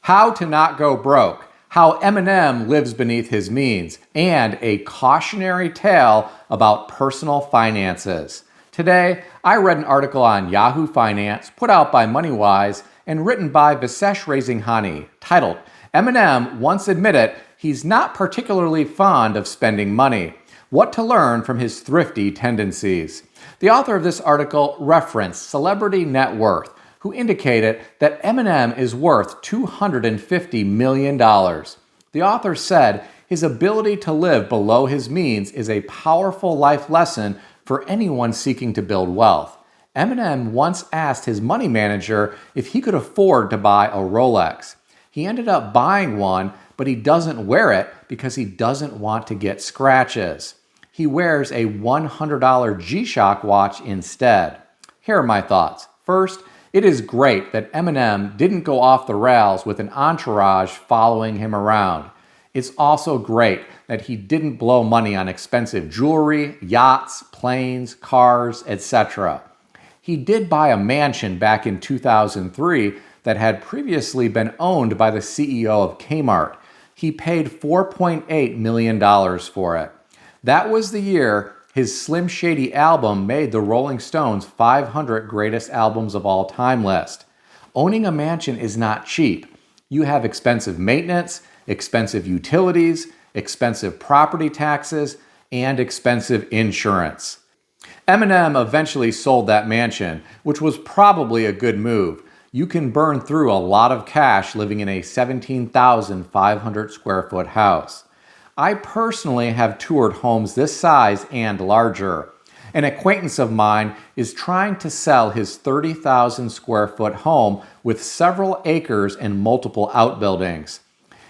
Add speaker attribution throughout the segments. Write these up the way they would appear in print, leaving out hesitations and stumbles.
Speaker 1: How to Not Go Broke, How Eminem Lives Beneath His Means, and a cautionary tale about personal finances. Today, I read an article on Yahoo Finance put out by MoneyWise and written by Visesh Rezinghani titled, Eminem once admitted he's not particularly fond of spending money. What to learn from his thrifty tendencies. The author of this article referenced Celebrity Net Worth, who indicated that Eminem is worth $250 million. The author said his ability to live below his means is a powerful life lesson for anyone seeking to build wealth. Eminem once asked his money manager if he could afford to buy a Rolex. He ended up buying one, but he doesn't wear it because he doesn't want to get scratches. He wears a $100 G-Shock watch instead. Here are my thoughts. First, it is great that Eminem didn't go off the rails with an entourage following him around. It's also great that he didn't blow money on expensive jewelry, yachts, planes, cars, etc. He did buy a mansion back in 2003 that had previously been owned by the CEO of Kmart. He paid $4.8 million for it. That was the year his Slim Shady album made the Rolling Stones 500 Greatest Albums of All Time list. Owning a mansion is not cheap. You have expensive maintenance, expensive utilities, expensive property taxes, and expensive insurance. Eminem eventually sold that mansion, which was probably a good move. You can burn through a lot of cash living in a 17,500 square foot house. I personally have toured homes this size and larger. An acquaintance of mine is trying to sell his 30,000 square foot home with several acres and multiple outbuildings.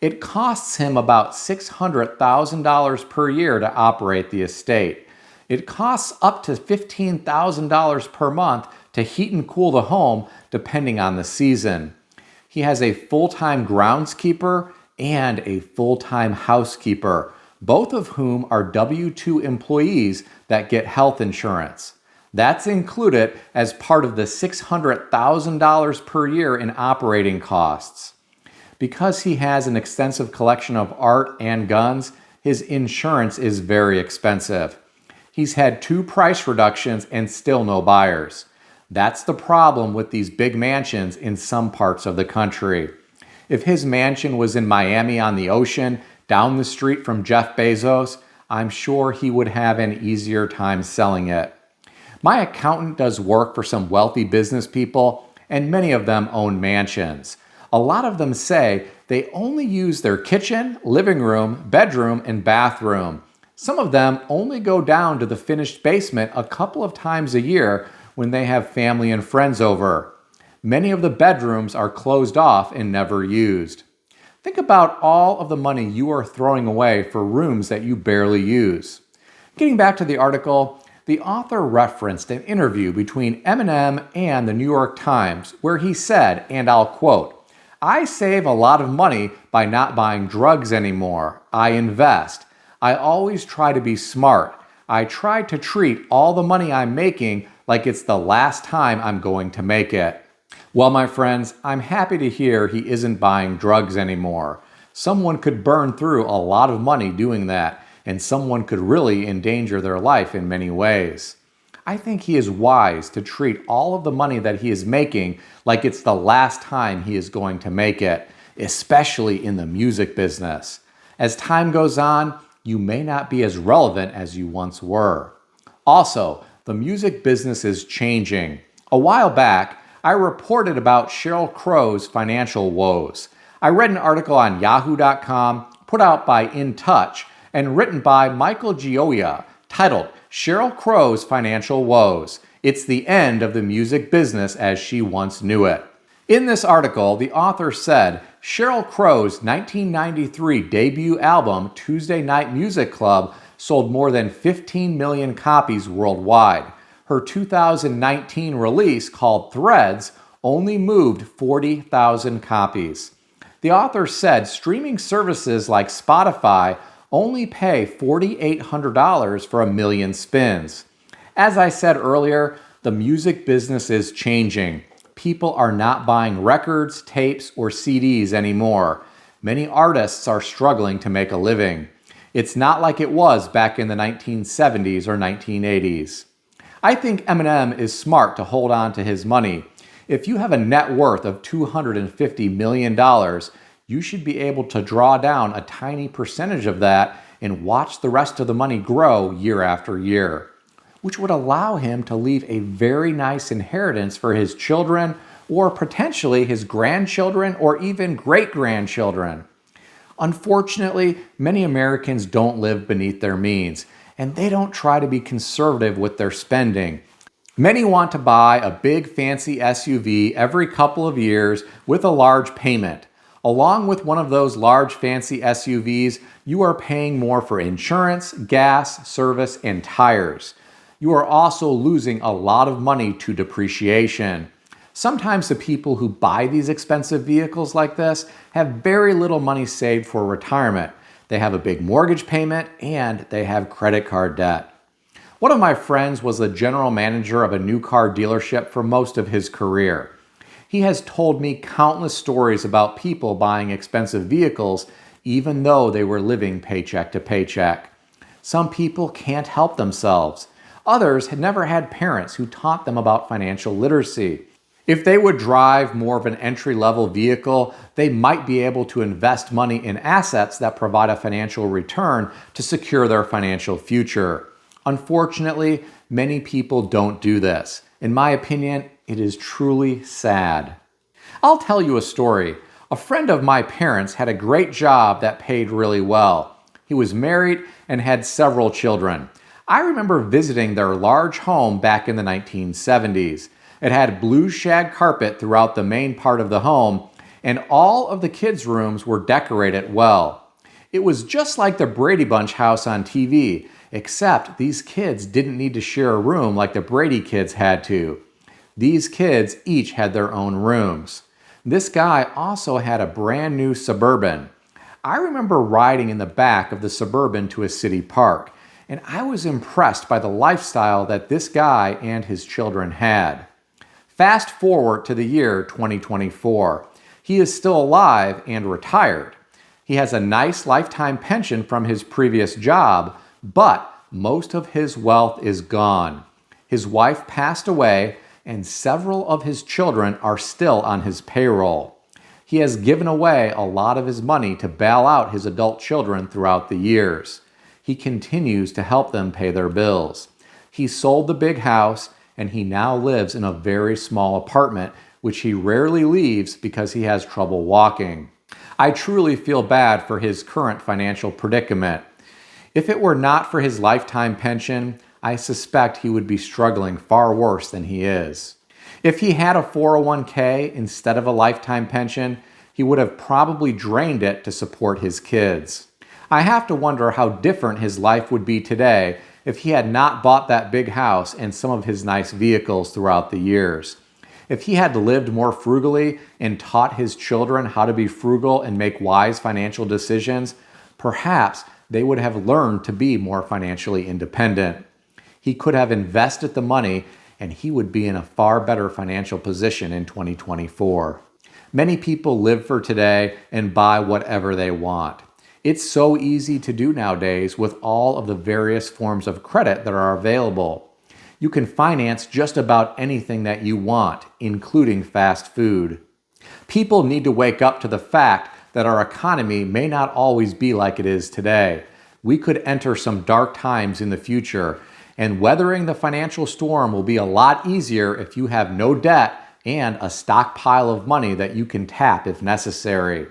Speaker 1: It costs him about $600,000 per year to operate the estate. It costs up to $15,000 per month to heat and cool the home depending on the season. He has a full-time groundskeeper and a full-time housekeeper, both of whom are W-2 employees that get health insurance. That's included as part of the $600,000 per year in operating costs. Because he has an extensive collection of art and guns, his insurance is very expensive. He's had 2 price reductions and still no buyers. That's the problem with these big mansions in some parts of the country. If his mansion was in Miami on the ocean, down the street from Jeff Bezos, I'm sure he would have an easier time selling it. My accountant does work for some wealthy business people, and many of them own mansions. A lot of them say they only use their kitchen, living room, bedroom, and bathroom. Some of them only go down to the finished basement a couple of times a year when they have family and friends over. Many of the bedrooms are closed off and never used. Think about all of the money you are throwing away for rooms that you barely use. Getting back to the article, the author referenced an interview between Eminem and the New York Times where he said, and I'll quote, "I save a lot of money by not buying drugs anymore. I invest. I always try to be smart. I try to treat all the money I'm making like it's the last time I'm going to make it." Well, my friends, I'm happy to hear he isn't buying drugs anymore. Someone could burn through a lot of money doing that, and someone could really endanger their life in many ways. I think he is wise to treat all of the money that he is making like it's the last time he is going to make it, especially in the music business. As time goes on, you may not be as relevant as you once were. Also, the music business is changing. A while back, I reported about Sheryl Crow's financial woes. I read an article on yahoo.com put out by In Touch and written by Michael Gioia titled Sheryl Crow's Financial Woes. It's the end of the music business as she once knew it. In this article, the author said Sheryl Crow's 1993 debut album, Tuesday Night Music Club, sold more than 15 million copies worldwide. Her 2019 release, called Threads, only moved 40,000 copies. The author said streaming services like Spotify only pay $4,800 for a million spins. As I said earlier, the music business is changing. People are not buying records, tapes, or CDs anymore. Many artists are struggling to make a living. It's not like it was back in the 1970s or 1980s. I think Eminem is smart to hold on to his money. If you have a net worth of $250 million, you should be able to draw down a tiny percentage of that and watch the rest of the money grow year after year, which would allow him to leave a very nice inheritance for his children or potentially his grandchildren or even great-grandchildren. Unfortunately, many Americans don't live beneath their means, and they don't try to be conservative with their spending. Many want to buy a big fancy SUV every couple of years with a large payment. Along with one of those large fancy SUVs, you are paying more for insurance, gas, service, and tires. You are also losing a lot of money to depreciation. Sometimes the people who buy these expensive vehicles like this have very little money saved for retirement. They have a big mortgage payment and they have credit card debt. One of my friends was the general manager of a new car dealership for most of his career. He has told me countless stories about people buying expensive vehicles even though they were living paycheck to paycheck. Some people can't help themselves. Others had never had parents who taught them about financial literacy. If they would drive more of an entry-level vehicle, they might be able to invest money in assets that provide a financial return to secure their financial future. Unfortunately, many people don't do this. In my opinion, it is truly sad. I'll tell you a story. A friend of my parents had a great job that paid really well. He was married and had several children. I remember visiting their large home back in the 1970s. It had blue shag carpet throughout the main part of the home, and all of the kids' rooms were decorated well. It was just like the Brady Bunch house on TV, except these kids didn't need to share a room like the Brady kids had to. These kids each had their own rooms. This guy also had a brand new Suburban. I remember riding in the back of the Suburban to a city park, and I was impressed by the lifestyle that this guy and his children had. Fast forward to the year 2024. He is still alive and retired. He has a nice lifetime pension from his previous job, but most of his wealth is gone. His wife passed away, and several of his children are still on his payroll. He has given away a lot of his money to bail out his adult children throughout the years. He continues to help them pay their bills. He sold the big house, and he now lives in a very small apartment, which he rarely leaves because he has trouble walking. I truly feel bad for his current financial predicament. If it were not for his lifetime pension, I suspect he would be struggling far worse than he is. If he had a 401k instead of a lifetime pension, he would have probably drained it to support his kids. I have to wonder how different his life would be today if he had not bought that big house and some of his nice vehicles throughout the years. If he had lived more frugally and taught his children how to be frugal and make wise financial decisions, perhaps they would have learned to be more financially independent. He could have invested the money and he would be in a far better financial position in 2024. Many people live for today and buy whatever they want. It's so easy to do nowadays with all of the various forms of credit that are available. You can finance just about anything that you want, including fast food. People need to wake up to the fact that our economy may not always be like it is today. We could enter some dark times in the future, and weathering the financial storm will be a lot easier if you have no debt and a stockpile of money that you can tap if necessary.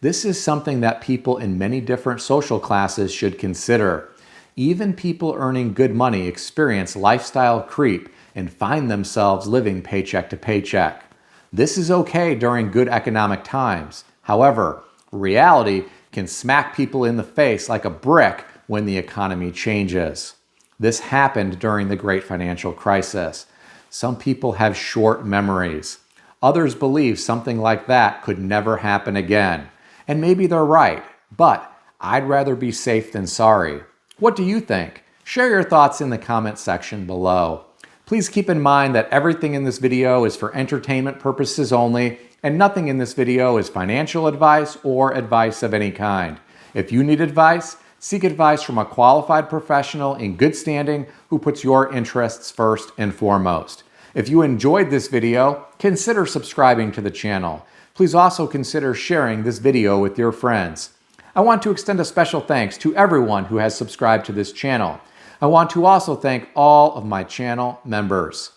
Speaker 1: This is something that people in many different social classes should consider. Even people earning good money experience lifestyle creep and find themselves living paycheck to paycheck. This is okay during good economic times. However, reality can smack people in the face like a brick when the economy changes. This happened during the Great Financial Crisis. Some people have short memories. Others believe something like that could never happen again. And maybe they're right, but I'd rather be safe than sorry. What do you think? Share your thoughts in the comment section below. Please keep in mind that everything in this video is for entertainment purposes only, and nothing in this video is financial advice or advice of any kind. If you need advice, seek advice from a qualified professional in good standing who puts your interests first and foremost. If you enjoyed this video, consider subscribing to the channel. Please also consider sharing this video with your friends. I want to extend a special thanks to everyone who has subscribed to this channel. I want to also thank all of my channel members.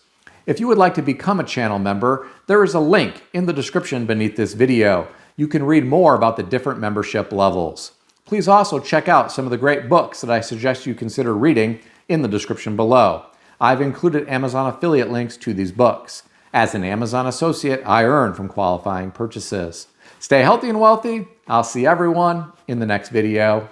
Speaker 1: If you would like to become a channel member, there is a link in the description beneath this video. You can read more about the different membership levels. Please also check out some of the great books that I suggest you consider reading in the description below. I've included Amazon affiliate links to these books. As an Amazon associate, I earn from qualifying purchases. Stay healthy and wealthy. I'll see everyone in the next video.